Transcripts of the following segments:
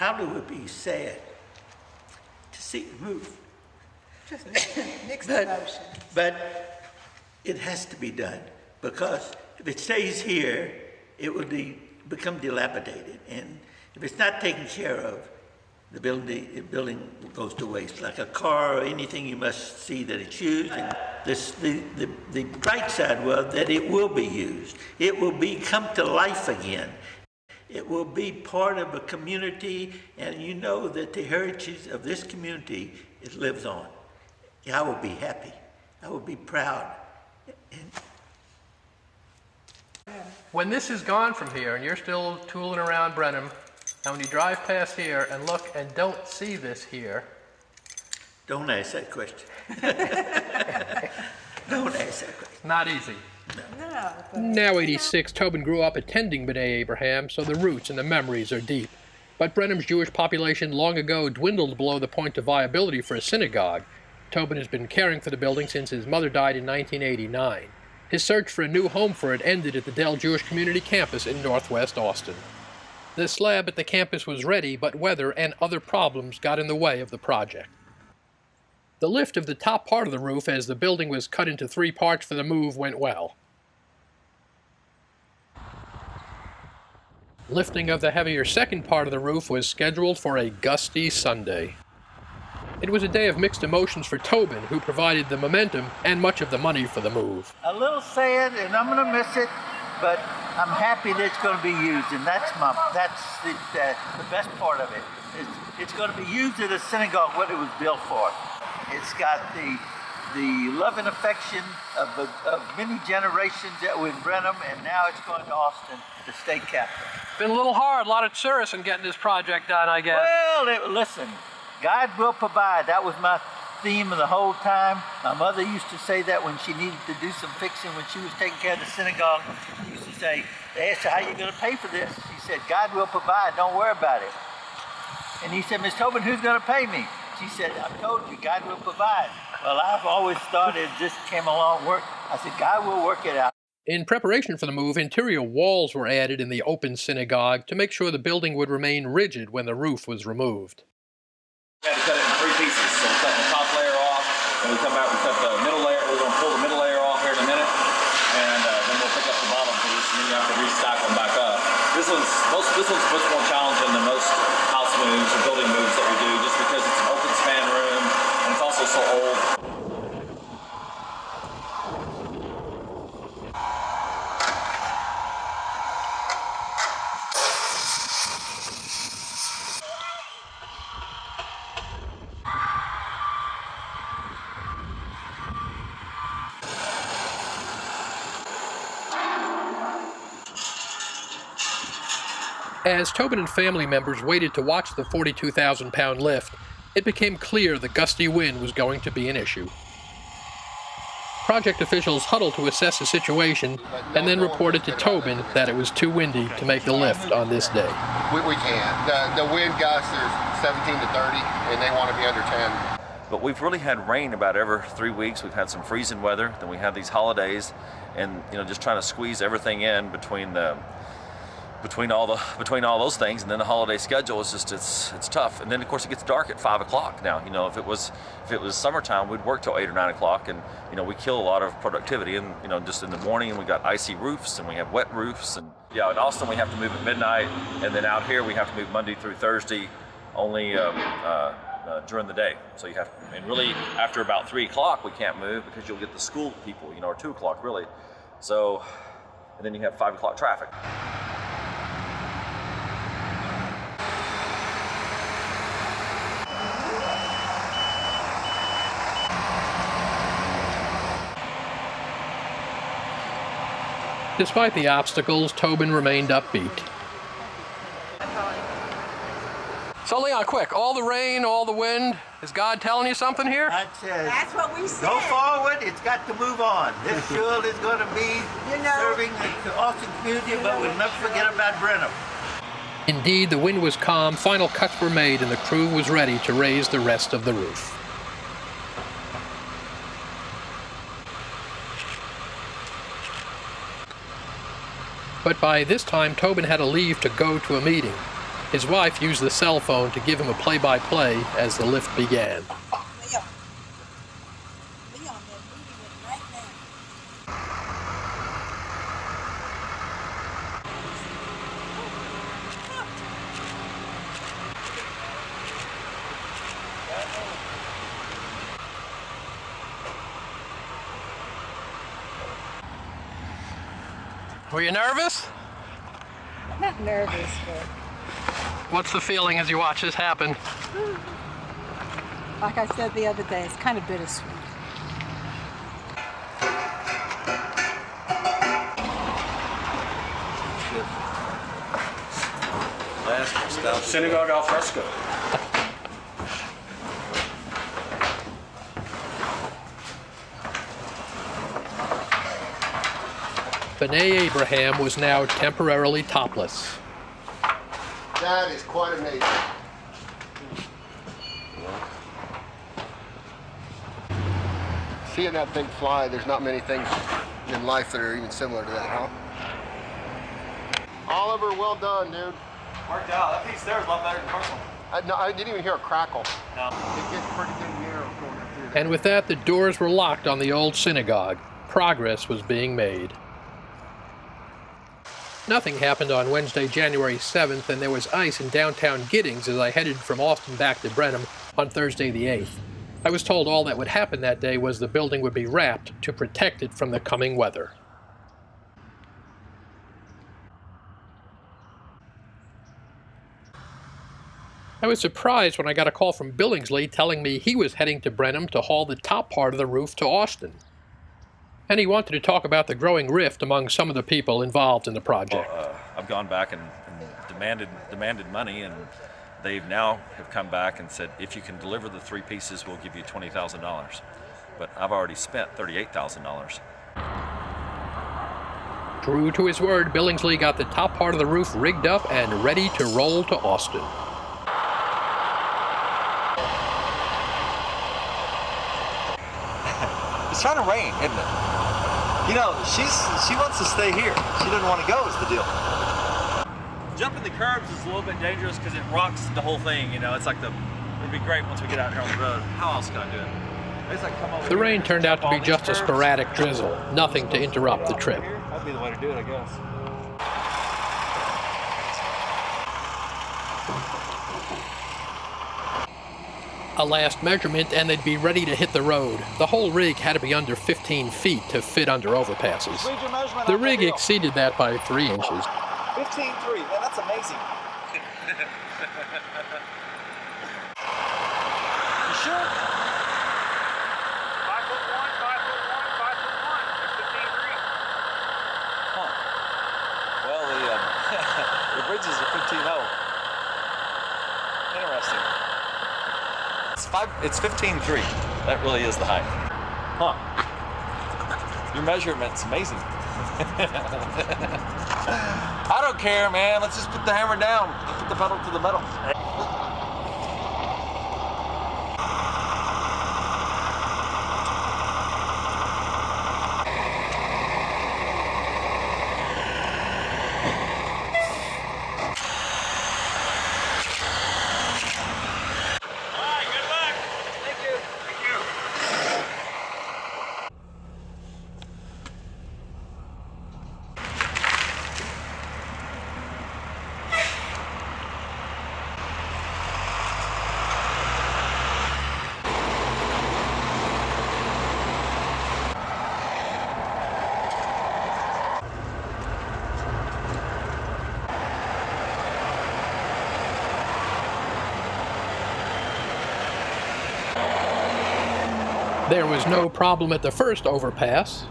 probably would be sad to see it move. Just mixed emotions. But it has to be done, because if it stays here, it will become dilapidated. And if it's not taken care of, the building goes to waste. Like a car or anything, you must see that it's used. And the bright side was that it will be used. It will come to life again. It will be part of a community, and you know that the heritage of this community, it lives on. I will be happy. I will be proud. When this is gone from here and you're still tooling around Brenham, and when you drive past here and look and don't see this here... Don't ask that question. Don't ask that question. Not easy. No. Now 86, Tobin grew up attending B'nai Abraham, so the roots and the memories are deep. But Brenham's Jewish population long ago dwindled below the point of viability for a synagogue. Tobin has been caring for the building since his mother died in 1989. His search for a new home for it ended at the Dell Jewish Community Campus in northwest Austin. The slab at the campus was ready, but weather and other problems got in the way of the project. The lift of the top part of the roof, as the building was cut into 3 parts for the move, went well. Lifting of the heavier second part of the roof was scheduled for a gusty Sunday. It was a day of mixed emotions for Tobin, who provided the momentum and much of the money for the move. A little sad, and I'm going to miss it, but I'm happy that it's going to be used, and that's the best part of it. It's going to be used at a synagogue, what it was built for. It's got the love and affection of many generations that were in Brenham, and now it's going to Austin, the state capital. Been a little hard, a lot of tourists in getting this project done, I guess. Well, listen, God will provide. That was my theme of the whole time. My mother used to say that when she needed to do some fixing, when she was taking care of the synagogue. She used to say, they asked her, how are you going to pay for this? She said, God will provide, don't worry about it. And he said, Miss Tobin, who's going to pay me? She said, I told you, God will provide. Well, I've always thought it just came along work. I said, God will work it out. In preparation for the move, interior walls were added in the open synagogue to make sure the building would remain rigid when the roof was removed. We had to cut it in 3 pieces, so we cut the top layer off, and we come back, we cut the middle layer. We're going to pull the middle layer off here in a minute, and then we'll pick up the bottom piece, and then you have to restock them back up. This one's much more challenging than most house moves or building moves that we do, just because it's an open span room, and it's also so old. As Tobin and family members waited to watch the 42,000-pound lift, it became clear the gusty wind was going to be an issue. Project officials huddled to assess the situation and then reported to Tobin that it was too windy to make the lift on this day. We can't. The wind gusts are 17 to 30, and they want to be under 10. But we've really had rain about every 3 weeks. We've had some freezing weather. Then we have these holidays, and just trying to squeeze everything in between all those things, and then the holiday schedule is just it's tough. And then of course it gets dark at 5 o'clock now. If it was summertime, we'd work till 8 or 9 o'clock, and we kill a lot of productivity. And just in the morning, and we got icy roofs and we have wet roofs, and in Austin we have to move at midnight, and then out here we have to move Monday through Thursday only during the day. So you have, and really after about 3 o'clock we can't move because you'll get the school people, or 2 o'clock really. So, and then you have 5 o'clock traffic. Despite the obstacles, Tobin remained upbeat. So Leon, quick, all the rain, all the wind, is God telling you something here? God says, That's what we said. go forward, it's got to move on. This field is going to be serving the Austin community, but we'll never forget about Brenham. Indeed, the wind was calm, final cuts were made, and the crew was ready to raise the rest of the roof. But by this time, Tobin had to leave to go to a meeting. His wife used the cell phone to give him a play-by-play as the lift began. Leon, they're meeting with right now. Were you nervous? Not nervous, but What's the feeling as you watch this happen? like I said the other day, it's kind of bittersweet. Synagogue al fresco. B'nai Abraham was now temporarily topless. That is quite amazing. Seeing that thing fly, there's not many things in life that are even similar to that, huh? Oliver, well done, dude. Worked out. That piece there is a lot better than the first one. I didn't even hear a crackle. No. It gets pretty good narrow going up through there. And with that, the doors were locked on the old synagogue. Progress was being made. Nothing happened on Wednesday, January 7th, and there was ice in downtown Giddings as I headed from Austin back to Brenham on Thursday the 8th. I was told all that would happen that day was the building would be wrapped to protect it from the coming weather. I was surprised when I got a call from Billingsley telling me he was heading to Brenham to haul the top part of the roof to Austin. And he wanted to talk about the growing rift among some of the people involved in the project. I've gone back and demanded money, and they've now have come back and said, if you can deliver the 3 pieces, we'll give you $20,000. But I've already spent $38,000. True to his word, Billingsley got the top part of the roof rigged up and ready to roll to Austin. It's trying to rain, isn't it? You know, she wants to stay here. She doesn't want to go is the deal. Jumping the curbs is a little bit dangerous because it rocks the whole thing, you know. It's like it'd be great once we get out here on the road. How else can I do it? It's like come over The here, rain turned out to be all these just a curves. sporadic drizzle, nothing to interrupt the trip. That'd be the way to do it, I guess. A last measurement and they'd be ready to hit the road. The whole rig had to be under 15 feet to fit under overpasses. Read your measurement The on rig deal. exceeded that by 3 inches. 15.3, man, that's amazing. You sure? 5'1", 5'1", 5'1", it's 15'3". Huh. Well, the bridges are 15.0. Interesting. It's 15.3. That really is the height. Huh. Your measurement's amazing. I don't care, man. Let's just put the hammer down. Put the pedal to the metal. There was no problem at the first overpass.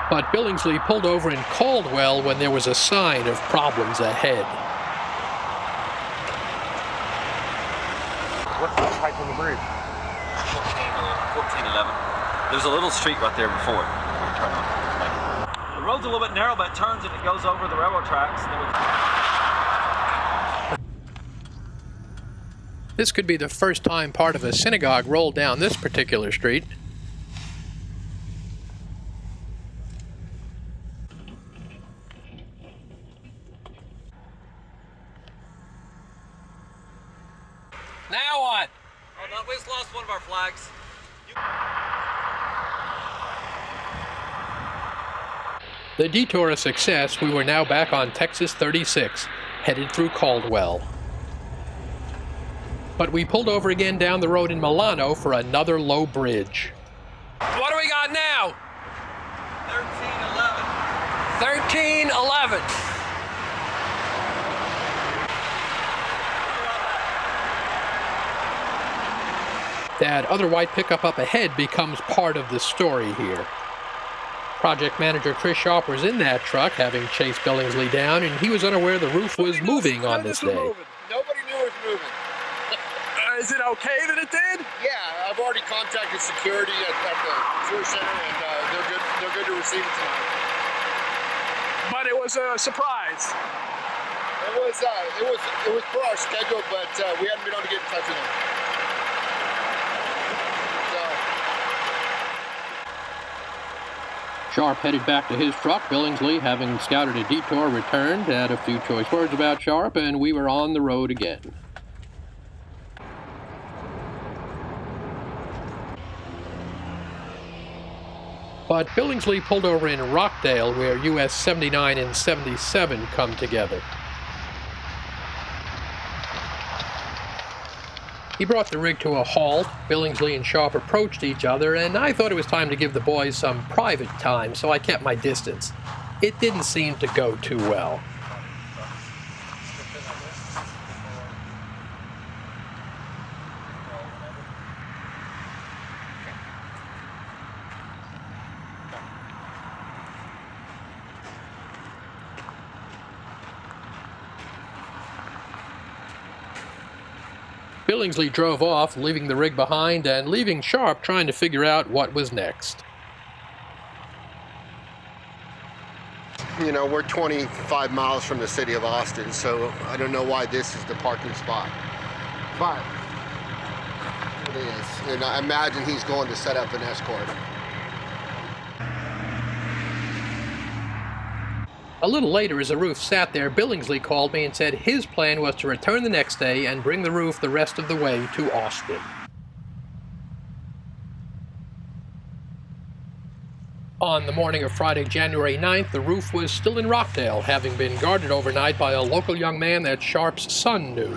But Billingsley pulled over in Caldwell when there was a sign of problems ahead. What's the height on the bridge? 1411. There's a little street right there before we turn on. The road's a little bit narrow, but it turns and it goes over the railroad tracks. And then This could be the first time part of a synagogue rolled down this particular street. Now what? Oh, no, we just lost one of our flags. The detour a success, we were now back on Texas 36, headed through Caldwell. But we pulled over again down the road in Milano for another low bridge. What do we got now? 1311. 1311. That other white pickup up ahead becomes part of the story here. Project manager Chris Sharp was in that truck, having chased Billingsley down, and he was unaware the roof was moving on this day. Nobody knew it was moving. Is it okay that it did? Yeah, I've already contacted security at the tour center, and they're good to receive it tonight. But it was a surprise. It was for our schedule, but we hadn't been able to get in touch with them. Sharp headed back to his truck. Billingsley, having scouted a detour, returned, had a few choice words about Sharp, and we were on the road again. But Billingsley pulled over in Rockdale, where US 79 and 77 come together. He brought the rig to a halt. Billingsley and Sharp approached each other, and I thought it was time to give the boys some private time, so I kept my distance. It didn't seem to go too well. Billingsley drove off, leaving the rig behind and leaving Sharp trying to figure out what was next. You know, we're 25 miles from the city of Austin, so I don't know why this is the parking spot. But it is, and I imagine he's going to set up an escort. A little later, as the roof sat there, Billingsley called me and said his plan was to return the next day and bring the roof the rest of the way to Austin. On the morning of Friday, January 9th, the roof was still in Rockdale, having been guarded overnight by a local young man that Sharp's son knew.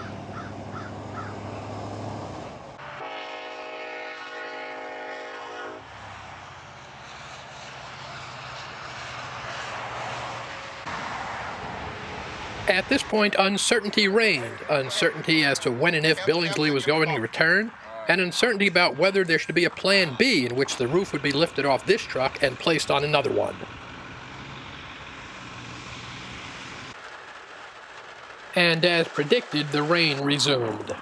At this point, uncertainty reigned. Uncertainty as to when and if Billingsley was going to return, and uncertainty about whether there should be a plan B in which the roof would be lifted off this truck and placed on another one. And as predicted, the rain resumed.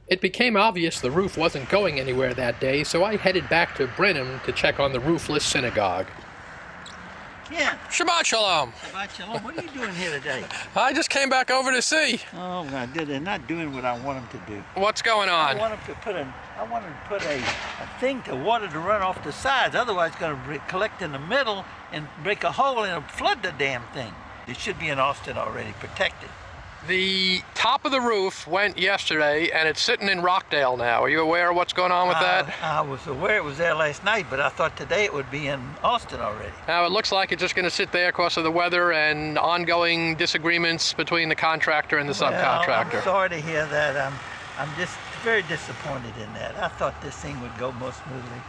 It became obvious the roof wasn't going anywhere that day, so I headed back to Brenham to check on the roofless synagogue. Yeah. Shabbat Shalom. Shabbat Shalom. What are you doing here today? I just came back over to see. Oh, God, they're not doing what I want them to do. What's going on? I want them to put a thing to water to run off the sides. Otherwise, it's going to collect in the middle and break a hole and it'll flood the damn thing. It should be in Austin already, protected. The top of the roof went yesterday, and it's sitting in Rockdale now. Are you aware of what's going on with that? I was aware it was there last night, but I thought today it would be in Austin already. Now, it looks like it's just going to sit there because of the weather and ongoing disagreements between the contractor and the subcontractor. I'm sorry to hear that. I'm just very disappointed in that. I thought this thing would go more smoothly,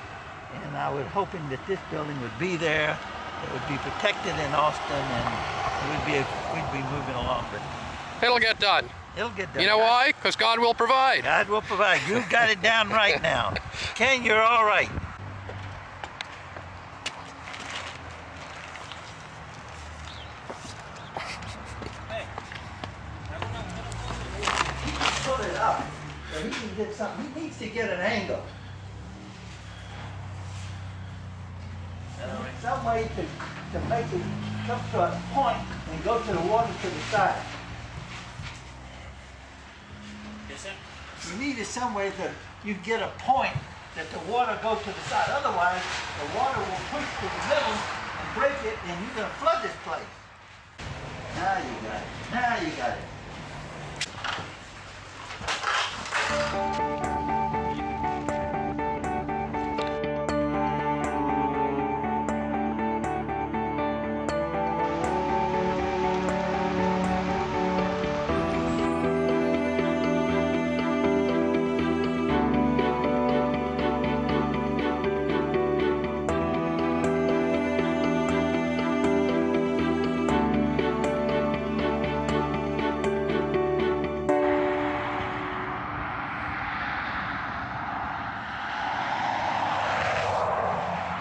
and I was hoping that this building would be there, it would be protected in Austin, and we'd be moving along. But it'll get done. It'll get done. You know why? Because God will provide. God will provide. You've got it down right now. Ken, you're all right. Pull it up so he can get something. He needs to get an angle. Some way to make it come to a point and go to the water to the side. You need it some way that you get a point that the water goes to the side. Otherwise, the water will push to the middle and break it, and you're going to flood this place. Now you got it. Now you got it.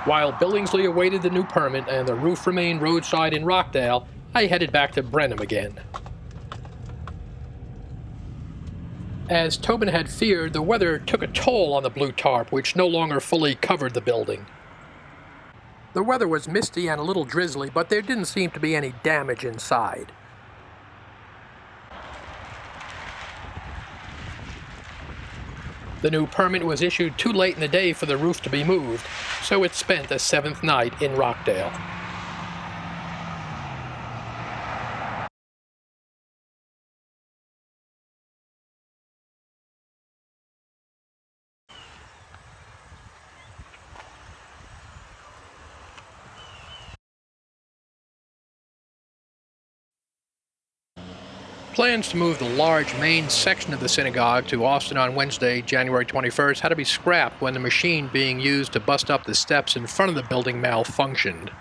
While Billingsley awaited the new permit and the roof remained roadside in Rockdale, I headed back to Brenham again. As Tobin had feared, the weather took a toll on the blue tarp, which no longer fully covered the building. The weather was misty and a little drizzly, but there didn't seem to be any damage inside. The new permit was issued too late in the day for the roof to be moved, so it spent a seventh night in Rockdale. Plans to move the large main section of the synagogue to Austin on Wednesday, January 21st, had to be scrapped when the machine being used to bust up the steps in front of the building malfunctioned.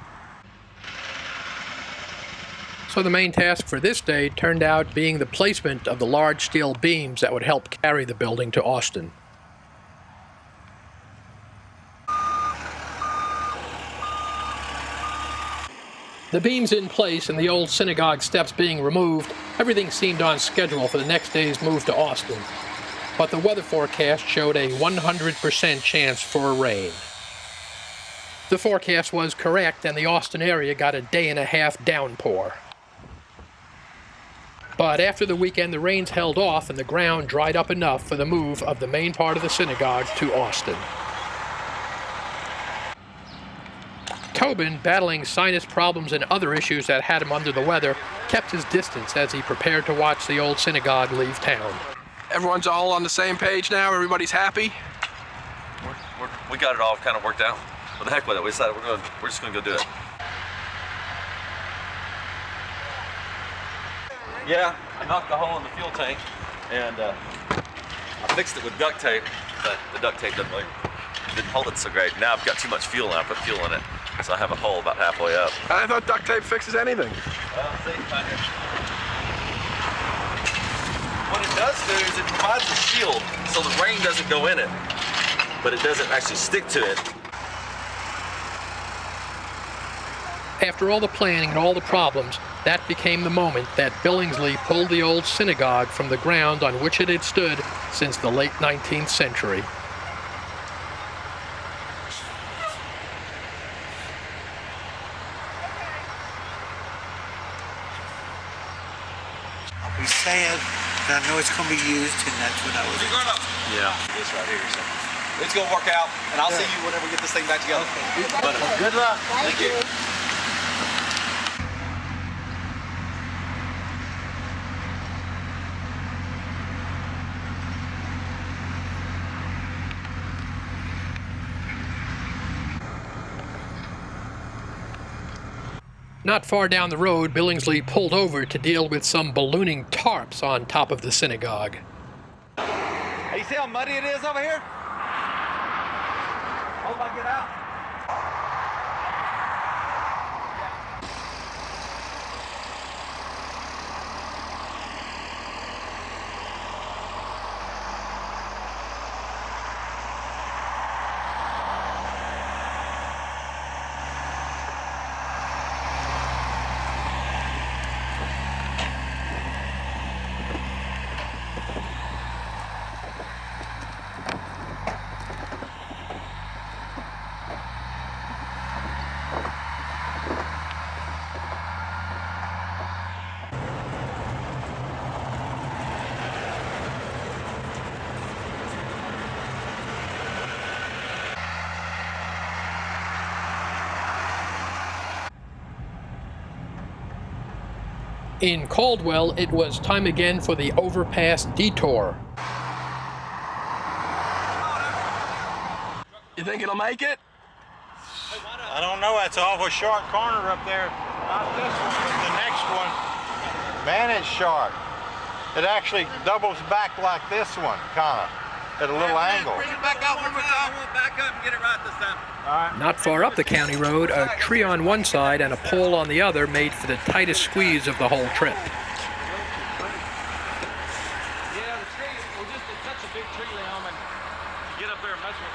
So the main task for this day turned out being the placement of the large steel beams that would help carry the building to Austin. The beams in place and the old synagogue steps being removed, everything seemed on schedule for the next day's move to Austin. But the weather forecast showed a 100% chance for rain. The forecast was correct, and the Austin area got a day-and-a-half downpour. But after the weekend, the rains held off and the ground dried up enough for the move of the main part of the synagogue to Austin. Tobin, battling sinus problems and other issues that had him under the weather, kept his distance as he prepared to watch the old synagogue leave town. Everyone's all on the same page now. Everybody's happy. We got it all kind of worked out. What the heck with it? We decided we're just gonna go do it. Yeah, I knocked a hole in the fuel tank, and I fixed it with duct tape, but the duct tape didn't hold it so great. Now I've got too much fuel, and I put fuel in it, so I have a hole about halfway up. I thought duct tape fixes anything. Well, see, kind of. What it does do is it provides a shield, so the rain doesn't go in it, but it doesn't actually stick to it. After all the planning and all the problems, that became the moment that Billingsley pulled the old synagogue from the ground on which it had stood since the late 19th century. I'll be sad, but I know it's going to be used, and that's what I was. You're going up. Yeah. This right here. So it's going to work out, and I'll see you whenever we get this thing back together. But good luck. Thank you. Not far down the road, Billingsley pulled over to deal with some ballooning tarps on top of the synagogue. Hey, you see how muddy it is over here? Hope I get out. In Caldwell, it was time again for the overpass detour. think it'll make it? I don't know. That's an awful short corner up there. Not this one, but the next one. Man, it's short. It actually doubles back like this one, kind of, at a little angle. Bring it back out one more time. Back up and get it right this time. Not far up the county road, a tree on one side and a pole on the other made for the tightest squeeze of the whole trip. Yeah, the tree, we're just in such a big tree limb and get up there and mess with it.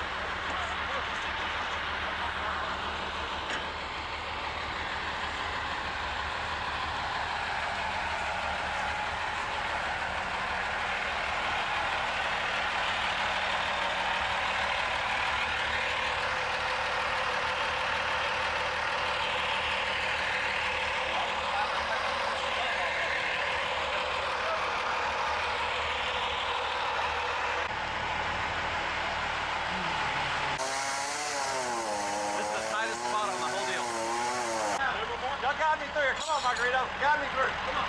Guide me through here. Come on, Margarito. Guide me through. Come on.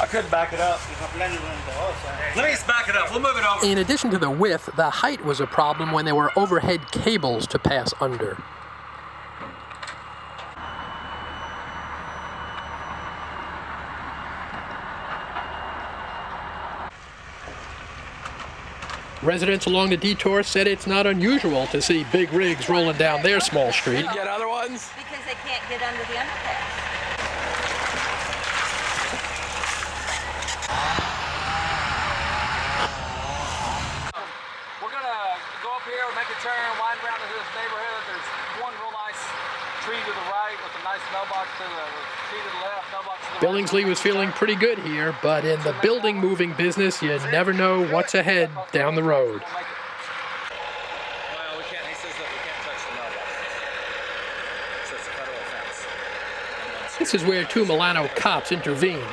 I could back it up. Let me just back it up. We'll move it over. In addition to the width, the height was a problem when there were overhead cables to pass under. Residents along the detour said it's not unusual to see big rigs rolling down their small street. You get other ones? Because they can't get under the underpass. We're going to go up here, make a turn, wind around into this neighborhood. There's one real nice tree to the right with a nice mailbox to the tree to the left, mailbox to the Billingsley was feeling pretty good here, but in the building moving business, you never know what's ahead down the road. Well, we can't, he says that we can't touch the mailbox. So it's a federal offense. This is where two Milano cops intervened,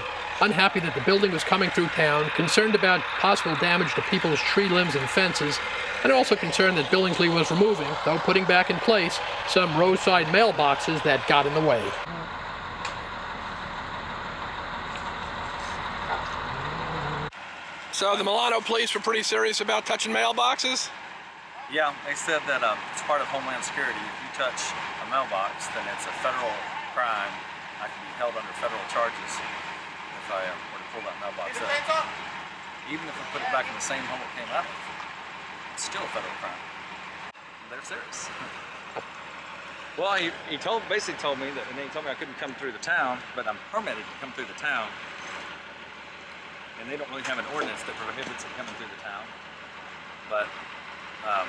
unhappy that the building was coming through town, concerned about possible damage to people's tree limbs and fences, and also concerned that Billingsley was removing, though putting back in place, some roadside mailboxes that got in the way. So the Milano police were pretty serious about touching mailboxes? Yeah, they said that it's part of Homeland Security. If you touch a mailbox, then it's a federal crime. I can be held under federal charges if I were to pull that mailbox up. Even if I put it back in the same home it came out of, it's still a federal crime. They're serious. Well, he basically told me that, and then he told me I couldn't come through the town, but I'm permitted to come through the town. And they don't really have an ordinance that prohibits it coming through the town. But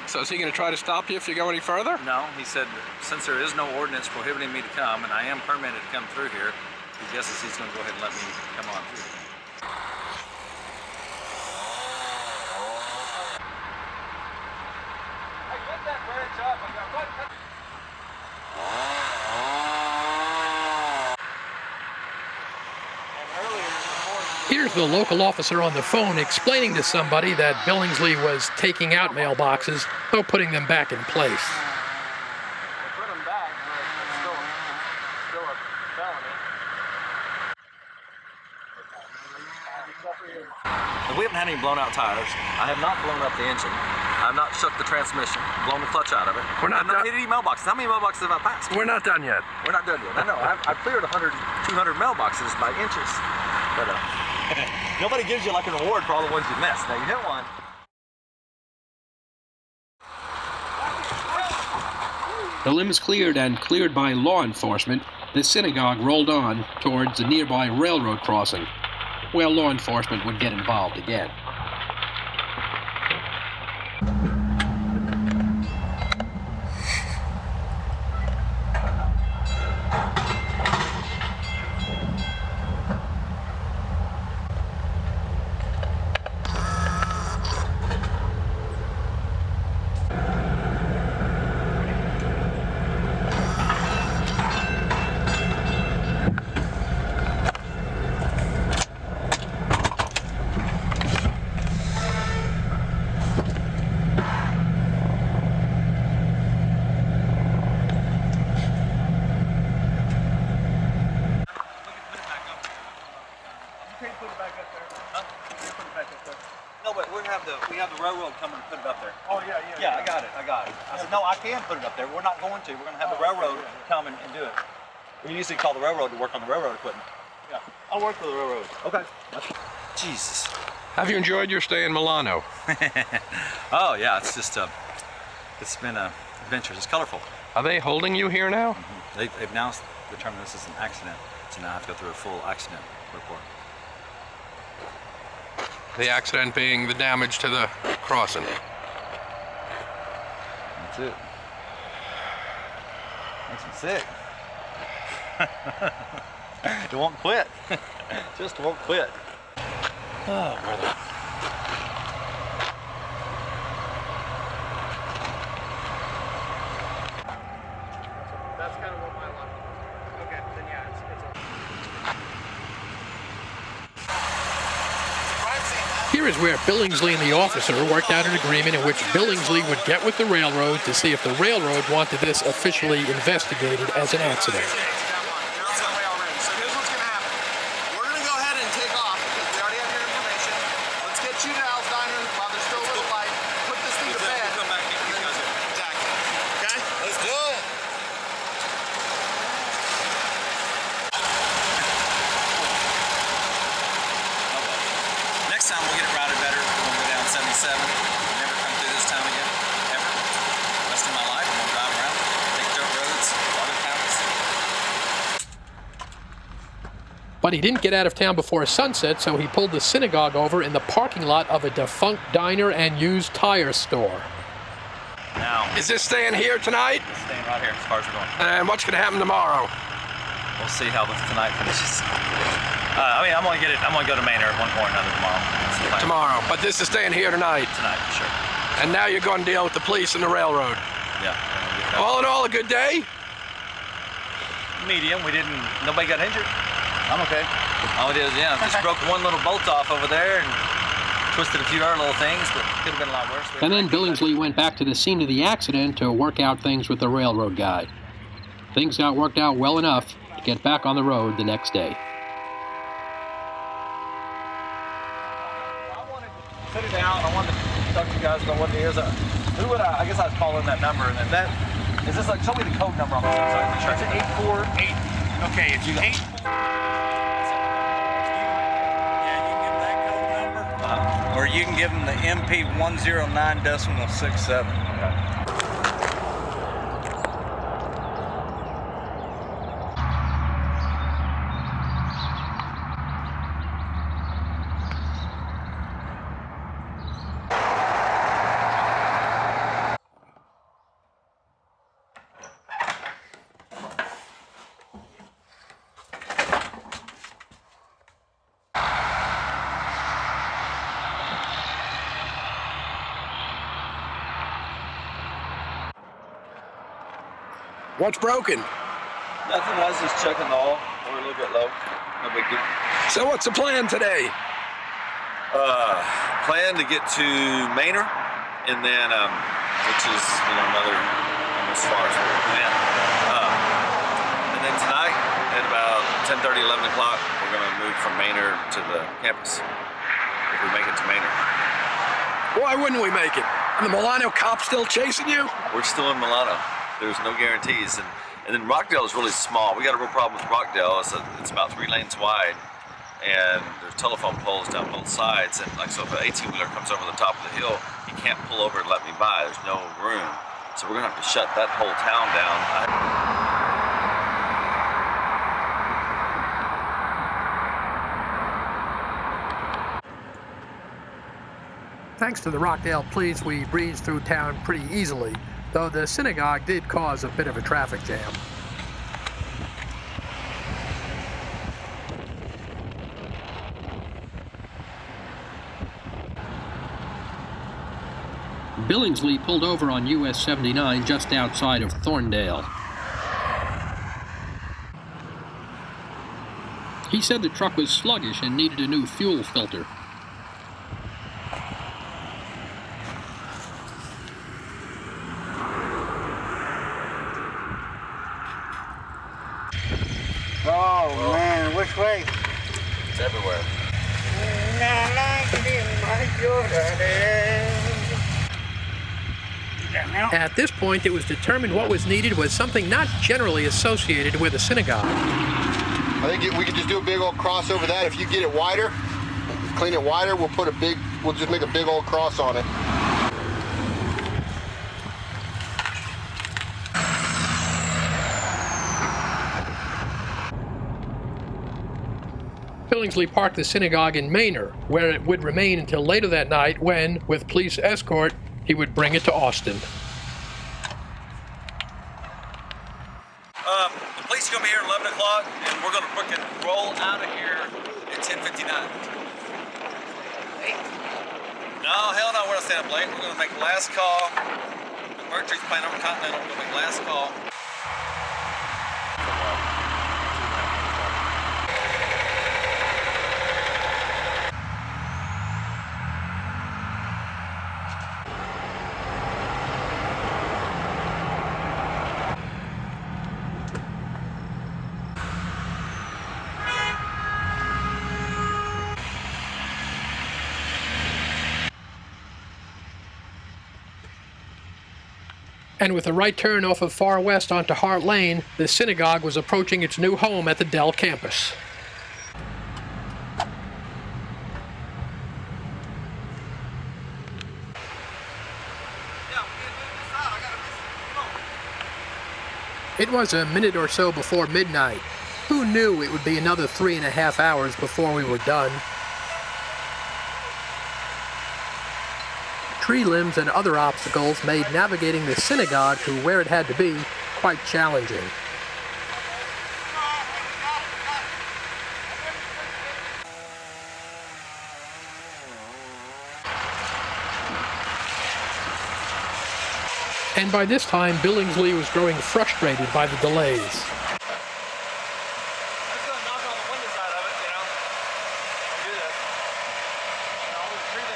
So is he going to try to stop you if you go any further? no, he said since there is no ordinance prohibiting me to come, and I am permitted to come through here, he guesses he's going to go ahead and let me come on through. Hey, get that branch up. Here's the local officer on the phone explaining to somebody that Billingsley was taking out mailboxes, though putting them back in place. They put them back, but it's still a felony. We haven't had any blown out tires. I have not blown up the engine. I have not shook the transmission, blown the clutch out of it. We're not I've not done- hit any mailboxes. How many mailboxes have I passed? We're not done yet. We're not done yet. I know. I've cleared 100, 200 mailboxes by inches. But nobody gives you like an award for all the ones you missed. Now you hit one. The limbs cleared and cleared by law enforcement, the synagogue rolled on towards a nearby railroad crossing, where law enforcement would get involved again. the railroad coming to put it up there. Oh, yeah. Yeah, I got it. I said, no, I can put it up there. We're not going to. We're going to have the railroad come and do it. We usually call the railroad to work on the railroad equipment. Yeah, I'll work for the railroad. Okay. Jesus. Have you enjoyed your stay in Milano? Oh, yeah, it's just, it's been an adventure. It's colorful. Are they holding you here now? They've now determined this is an accident, so now I have to go through a full accident report. The accident being the damage to the crossing. That's it. Makes me sick. It won't quit. Just won't quit. Oh, brother. That's kind of what my luck is. Okay, then yeah, it's Here is where Billingsley and the officer worked out an agreement in which Billingsley would get with the railroad to see if the railroad wanted this officially investigated as an accident. So here's what's going to happen. We're going to go ahead and take off because we already have your information. Let's get you to Al's Diner while there's still a little light. Put this thing to bed. Come back and then exactly. Okay? Let's do it. Next time we'll get it routed better. We'll go down 77. Never come through this town again. Ever. The rest of my life, I'm going to drive around. Take dirt roads, water towns. But he didn't get out of town before sunset, so he pulled the Synagogue over in the parking lot of a defunct diner and used tire store. Now, Is this staying here tonight? it's staying right here as far as we're going. And what's going to happen tomorrow? We'll see how tonight finishes. I'm going to go to Maynard at one point or another tomorrow. That's the plan. Tomorrow. But this is staying here tonight. Tonight, for sure. And now you're going to deal with the police and the railroad. Yeah. We'll get All in all, a good day? medium. Nobody got injured. I'm okay. All it is, just broke one little bolt off over there and twisted a few other little things, but could have been a lot worse. And then Billingsley went back to the scene of the accident to work out things with the railroad guy. Things got worked out well enough to get back on the road the next day. I wanted to sit it down. I wanted to talk to you guys about what it is. I guess I'd call in that number, and then that is this like show me the code number on this website. Make sure it's 848. Okay, if you 8. Or you can give them the MP 109.67. What's broken? Nothing. I was just checking the oil. We're a little bit low. No big deal. So what's the plan today? Plan to get to Maynard, and then which is another almost as far as we're going. And then tonight at about 10:30, 11 o'clock, we're going to move from Maynard to the campus. If we make it to Maynard. Why wouldn't we make it? Are the Milano cops still chasing you? We're still in Milano. There's no guarantees, and then Rockdale is really small. We got a real problem with Rockdale. It's about 3 lanes wide, and there's telephone poles down both sides. And so if an 18-wheeler comes over the top of the hill, he can't pull over and let me by. There's no room, so we're gonna have to shut that whole town down. Thanks to the Rockdale police, we breezed through town pretty easily, though the synagogue did cause a bit of a traffic jam. Billingsley pulled over on US 79 just outside of Thorndale. He said the truck was sluggish and needed a new fuel filter. Oh man, which way? It's everywhere. I like it in my Jordan. At this point, it was determined what was needed was something not generally associated with a synagogue. I think we could just do a big old cross over that. If you get it wider, clean it wider, we'll just make a big old cross on it. Billingsley parked the synagogue in Manor, where it would remain until later that night when, with police escort, he would bring it to Austin. The police are going to be here at 11 o'clock, and we're going to freaking roll out of here at 10:59. No, hell no, we're not staying up late. We're going to make last call. Mercury's playing over Continental. We're going to make last call. And with a right turn off of Far West onto Hart Lane, the synagogue was approaching its new home at the Dell campus. It was a minute or so before midnight. Who knew it would be another 3.5 hours before we were done? Tree limbs and other obstacles made navigating the synagogue to where it had to be quite challenging. And by this time, Billingsley was growing frustrated by the delays.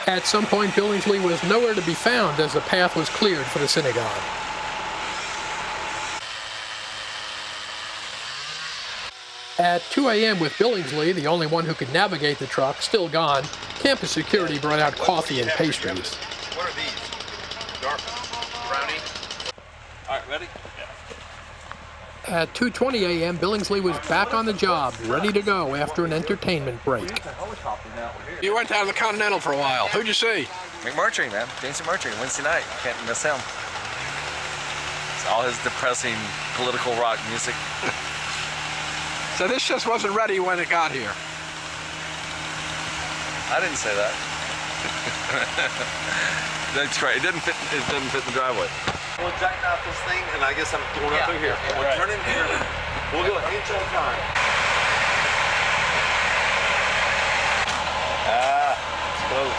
At some point, Billingsley was nowhere to be found as the path was cleared for the synagogue. At 2 a.m. with Billingsley, the only one who could navigate the truck, still gone, campus security brought out coffee and pastries. What are these? Dark brownie. All right, ready? At 2:20 a.m., Billingsley was back on the job, ready to go after an entertainment break. You went down to the Continental for a while. Who'd you see? McMurtry, man. James McMurtry, Wednesday night. Can't miss him. It's all his depressing political rock music. So this just wasn't ready when it got here. I didn't say that. That's right. It didn't fit in the driveway. We'll jackknife this thing, and I guess I'm going up through here. We'll turn in here. We'll do an inch at a time. It's close.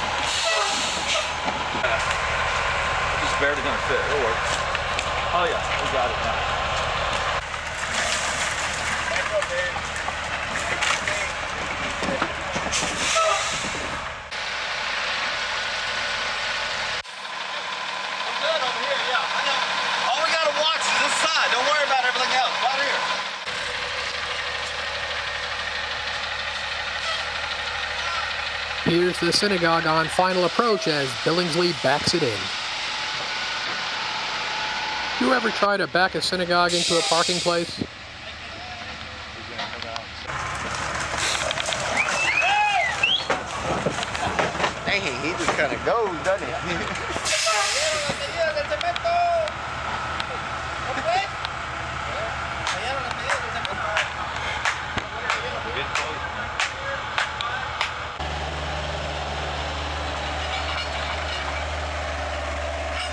Just barely gonna fit. It'll work. Oh yeah, we got it now. Don't worry about everything else. Right here. Here's the synagogue on final approach as Billingsley backs it in. You ever try to back a synagogue into a parking place? Dang, he just kind of goes, doesn't he?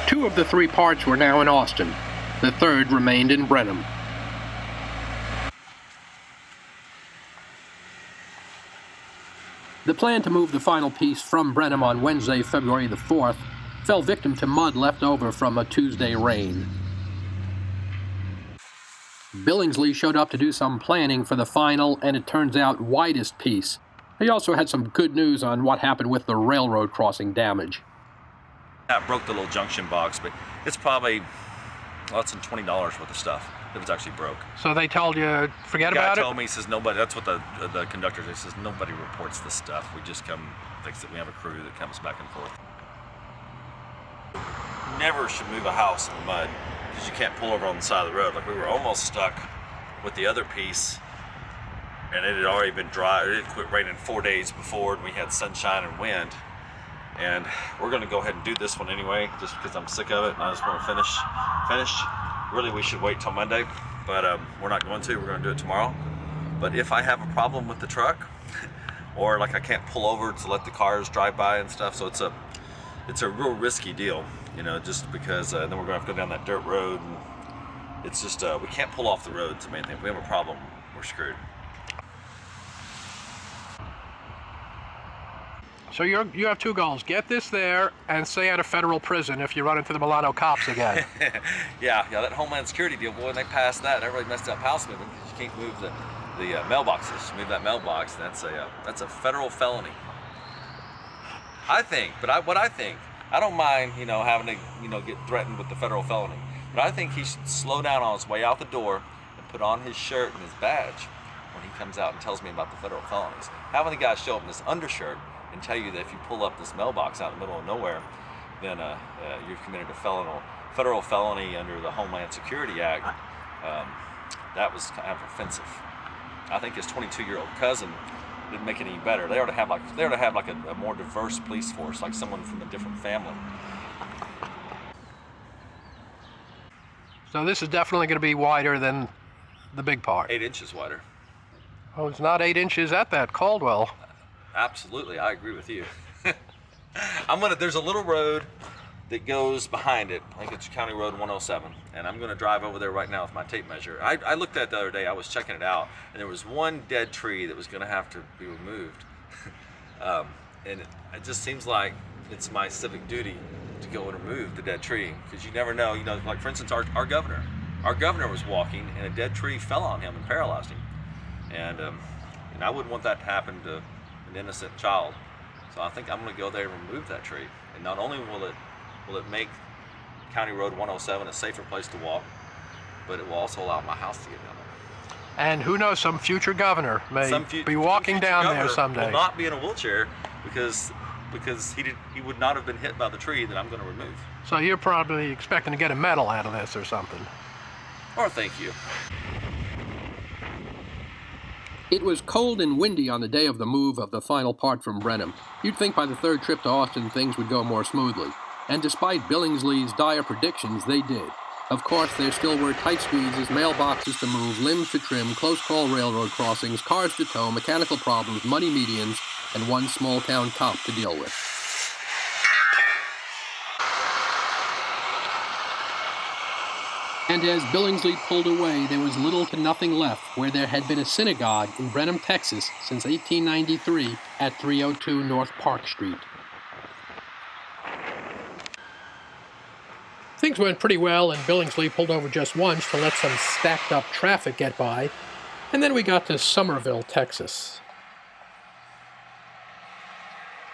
Two of the three parts were now in Austin. The third remained in Brenham. The plan to move the final piece from Brenham on Wednesday, February the 4th, fell victim to mud left over from a Tuesday rain. Billingsley showed up to do some planning for the final, and it turns out, widest piece. He also had some good news on what happened with the railroad crossing damage. That broke the little junction box, but it's probably less than $20 worth of stuff that was actually broke. So they told you, forget about it? The guy told me, he says, nobody, that's what the conductor says, he says, nobody reports this stuff. We just come fix it. We have a crew that comes back and forth. never should move a house in the mud because you can't pull over on the side of the road. Like we were almost stuck with the other piece, and it had already been dry. It had quit raining 4 days before, and we had sunshine and wind. And we're going to go ahead and do this one anyway, just because I'm sick of it and I just want to finish. Really, we should wait till Monday, but we're not going to. We're going to do it tomorrow. But if I have a problem with the truck, or like I can't pull over to let the cars drive by and stuff, so it's a real risky deal, you know, just because then we're going to have to go down that dirt road, and it's just we can't pull off the road. It's the main thing. If we have a problem, we're screwed. So you have two goals. Get this there and stay out of federal prison if you run into the Milano cops again. yeah, that Homeland Security deal, boy, when they passed that, everybody messed up house moving because you can't move the mailboxes. Move that mailbox, that's a federal felony. I think, but what I think, I don't mind, you know, having to, you know, get threatened with the federal felony. But I think he should slow down on his way out the door and put on his shirt and his badge when he comes out and tells me about the federal felonies. Having the guy show up in this undershirt and tell you that if you pull up this mailbox out in the middle of nowhere, then you've committed a federal felony under the Homeland Security Act. That was kind of offensive. I think his 22-year-old cousin didn't make it any better. They ought to have like a more diverse police force, like someone from a different family. So this is definitely going to be wider than the big part. 8 inches wider. Oh, it's not 8 inches at that Caldwell. Absolutely, I agree with you. There's a little road that goes behind it. I think it's County Road 107, and I'm going to drive over there right now with my tape measure. I looked at it the other day. I was checking it out, and there was one dead tree that was going to have to be removed. And it just seems like it's my civic duty to go and remove the dead tree, because you never know. You know, like for instance, our governor was walking, and a dead tree fell on him and paralyzed him, and I wouldn't want that to happen to an innocent child. So I think I'm going to go there and remove that tree, and not only will it make County Road 107 a safer place to walk, but it will also allow my house to get down there. And who knows, some future governor may be walking down there someday. Will not be in a wheelchair because he would not have been hit by the tree that I'm going to remove. So you're probably expecting to get a medal out of this or something. Or thank you. It was cold and windy on the day of the move of the final part from Brenham. You'd think by the third trip to Austin things would go more smoothly. And despite Billingsley's dire predictions, they did. Of course, there still were tight squeezes, mailboxes to move, limbs to trim, close-call railroad crossings, cars to tow, mechanical problems, muddy medians, and one small-town cop to deal with. And as Billingsley pulled away, there was little to nothing left where there had been a synagogue in Brenham, Texas since 1893 at 302 North Park Street. Things went pretty well, and Billingsley pulled over just once to let some stacked-up traffic get by, and then we got to Somerville, Texas.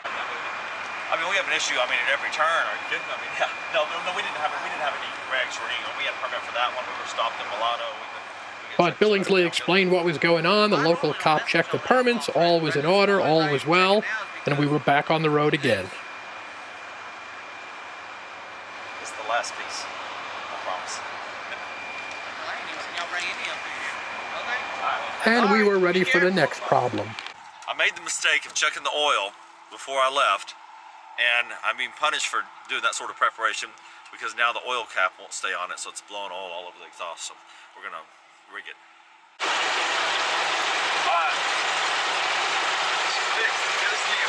I mean, we have an issue. I mean, at every turn. Are you kidding? I mean, yeah. No, we didn't have any regs or anything. We had a permit for that one. We were stopped in Milano. But Billingsley explained what was going on. The local cop checked the permits. All was in order. All was well. And we were back on the road again. It's the last piece. I promise. And we were ready for the next problem. I made the mistake of checking the oil before I left, and I'm being punished for doing that sort of preparation because now the oil cap won't stay on it, so it's blowing oil all over the exhaust. So we're gonna rig it. All right. Good to see you.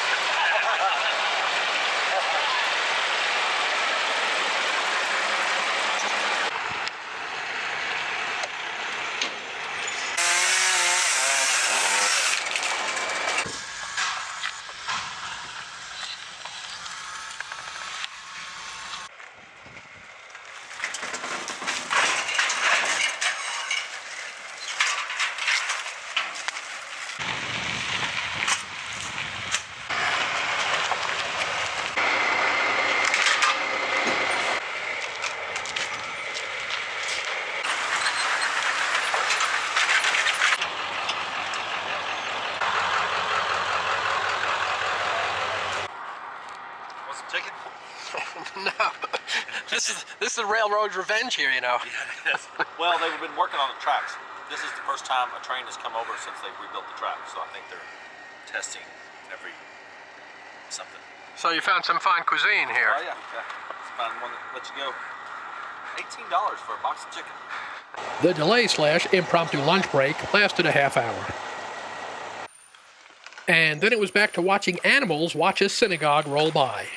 This is the railroad's revenge here, you know. Yes. Well, they've been working on the tracks. This is the first time a train has come over since they've rebuilt the track, so I think they're testing every something. So you found some fine cuisine here. Oh yeah. Let's find one that lets you go. $18 for a box of chicken. The delay/impromptu lunch break lasted a half hour. And then it was back to watching animals watch a synagogue roll by.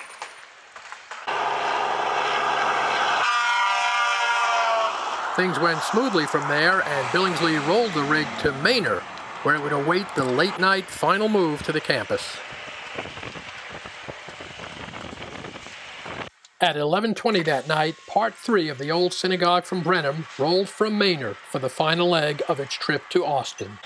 Things went smoothly from there, and Billingsley rolled the rig to Manor, where it would await the late-night final move to the campus. At 11:20 that night, Part 3 of the old synagogue from Brenham rolled from Manor for the final leg of its trip to Austin.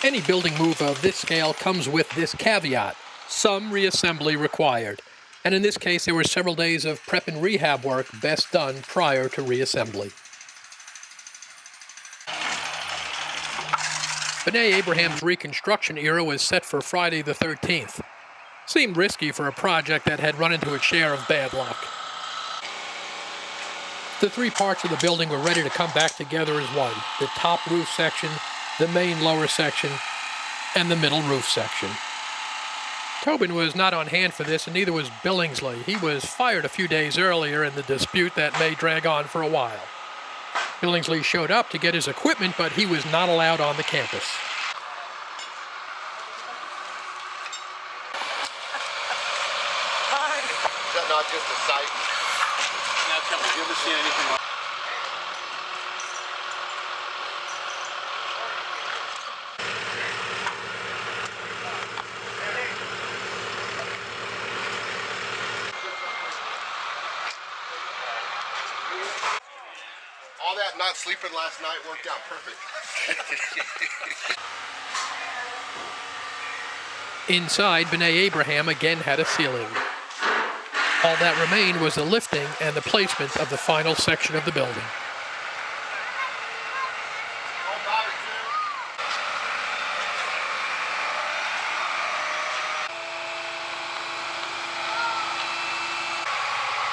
Any building move of this scale comes with this caveat: some reassembly required. And in this case, there were several days of prep and rehab work best done prior to reassembly. B'nai Abraham's reconstruction era was set for Friday the 13th. Seemed risky for a project that had run into its share of bad luck. The three parts of the building were ready to come back together as one: the top roof section, the main lower section, and the middle roof section. Tobin was not on hand for this, and neither was Billingsley. He was fired a few days earlier in the dispute that may drag on for a while. Billingsley showed up to get his equipment, but he was not allowed on the campus. Is that not just a site? Now tell me, have you ever seen anything like All that not sleeping last night worked out perfect. Inside, B'nai Abraham again had a ceiling. All that remained was the lifting and the placement of the final section of the building.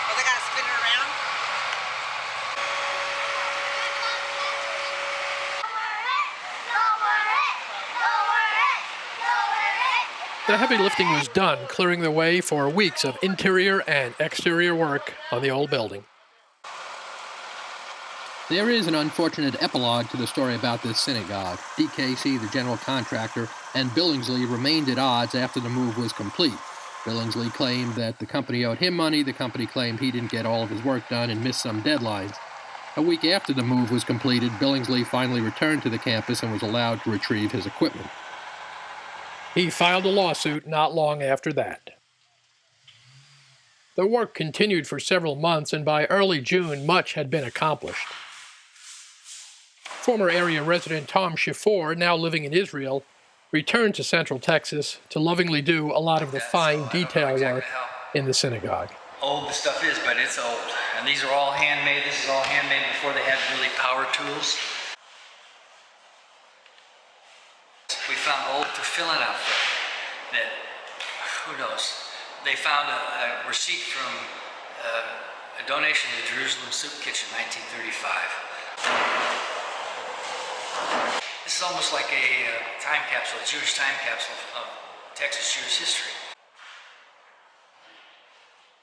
Oh, they got to spin it around? The heavy lifting was done, clearing the way for weeks of interior and exterior work on the old building. There is an unfortunate epilogue to the story about this synagogue. DKC, the general contractor, and Billingsley remained at odds after the move was complete. Billingsley claimed that the company owed him money, the company claimed he didn't get all of his work done and missed some deadlines. A week after the move was completed, Billingsley finally returned to the campus and was allowed to retrieve his equipment. He filed a lawsuit not long after that. The work continued for several months, and by early June, much had been accomplished. Former area resident Tom Shifor, now living in Israel, returned to Central Texas to lovingly do a lot of the fine detail work in the synagogue. Old the stuff is, but it's old. And these are all handmade. This is all handmade before they had really power tools. We found old fulfilling outfit that, who knows, they found a receipt from a donation to the Jerusalem Soup Kitchen in 1935. This is almost like a time capsule, a Jewish time capsule of Texas Jewish history.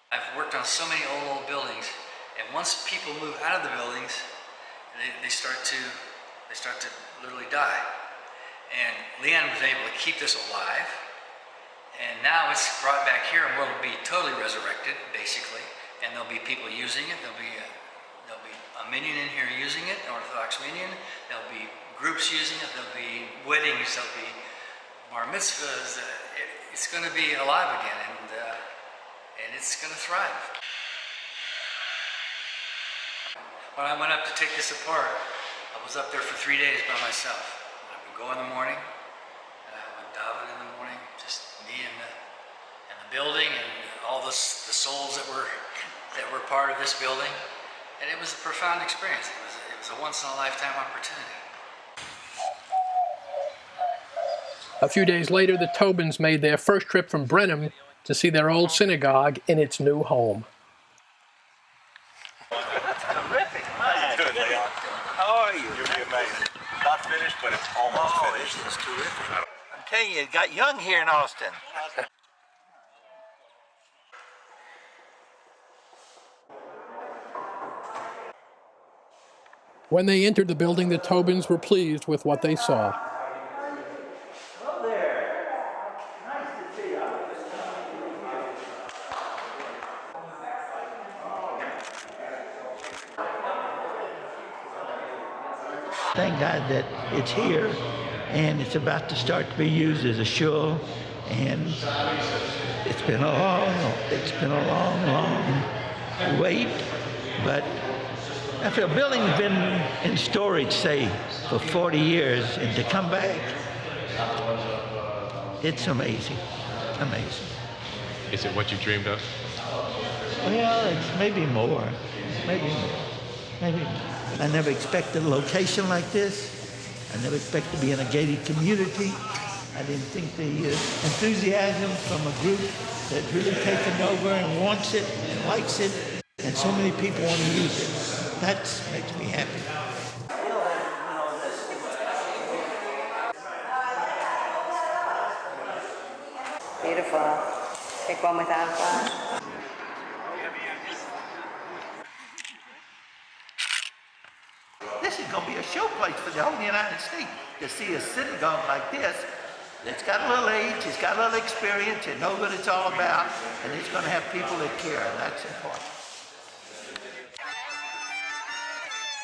I've worked on so many old buildings, and once people move out of the buildings, they start to literally die. And Leanne was able to keep this alive, and now it's brought back here and will be totally resurrected, basically, and there'll be people using it. There'll be a minion in here using it, an Orthodox minion. There'll be groups using it. There'll be weddings. There'll be bar mitzvahs. It's going to be alive again, and it's going to thrive. When I went up to take this apart, I was up there for 3 days by myself. I would go in the morning, and I would daven in the morning, just me and the building and all the souls that were part of this building, and it was a profound experience. It was a once-in-a-lifetime opportunity. A few days later, the Tobins made their first trip from Brenham to see their old synagogue in its new home. Not finished, but it's almost finished. It's terrific. I'm telling you, it got young here in Austin. When they entered the building, the Tobins were pleased with what they saw. Hello there. Nice to see you. Thank God that it's here and it's about to start to be used as a shul, and it's been a long wait, but after a building's been in storage, say, for 40 years, and to come back, it's amazing, amazing. Is it what you dreamed of? Well, it's maybe more. I never expected a location like this. I never expected to be in a gated community. I didn't think the enthusiasm from a group that's really taken over and wants it and likes it, and so many people want to use it. That makes me happy. Beautiful. Take one without flash. This is going to be a showplace for the whole United States to see a synagogue like this. It's got a little age, it's got a little experience, it knows what it's all about, and it's going to have people that care, and that's important.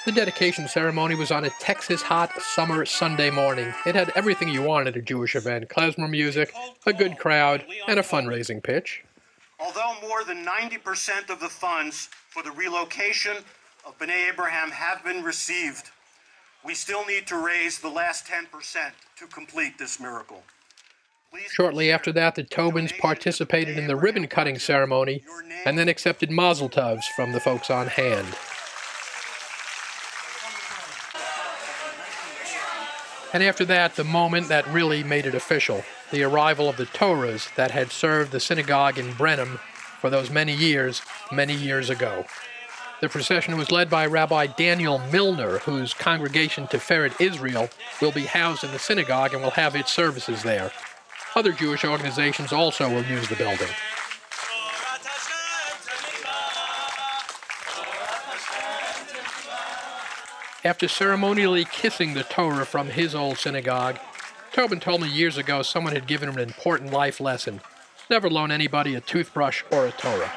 The dedication ceremony was on a Texas hot summer Sunday morning. It had everything you want at a Jewish event: klezmer music, a good crowd, and a fundraising pitch. Although more than 90% of the funds for the relocation of B'nai Abraham have been received, we still need to raise the last 10% to complete this miracle. Shortly after that, the Tobins participated in the ribbon-cutting ceremony and then accepted mazel tovs from the folks on hand. And after that, the moment that really made it official, the arrival of the Torahs that had served the synagogue in Brenham for those many years ago. The procession was led by Rabbi Daniel Milner, whose congregation Tiferet Israel will be housed in the synagogue and will have its services there. Other Jewish organizations also will use the building. After ceremonially kissing the Torah from his old synagogue, Tobin told me years ago someone had given him an important life lesson: never loan anybody a toothbrush or a Torah.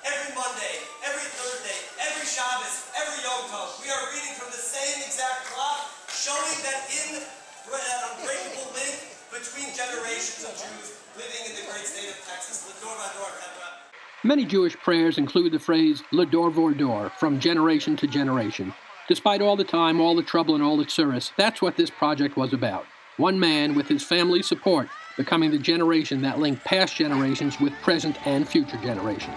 Every Monday, every Thursday, every Shabbos, every Yom Tov. We are reading from the same exact block, showing that in an unbreakable link between generations of Jews living in the great state of Texas. L'dor v'dor. Many Jewish prayers include the phrase L'dor v'dor, from generation to generation. Despite all the time, all the trouble, and all the tsuris, that's what this project was about. One man, with his family's support, becoming the generation that linked past generations with present and future generations.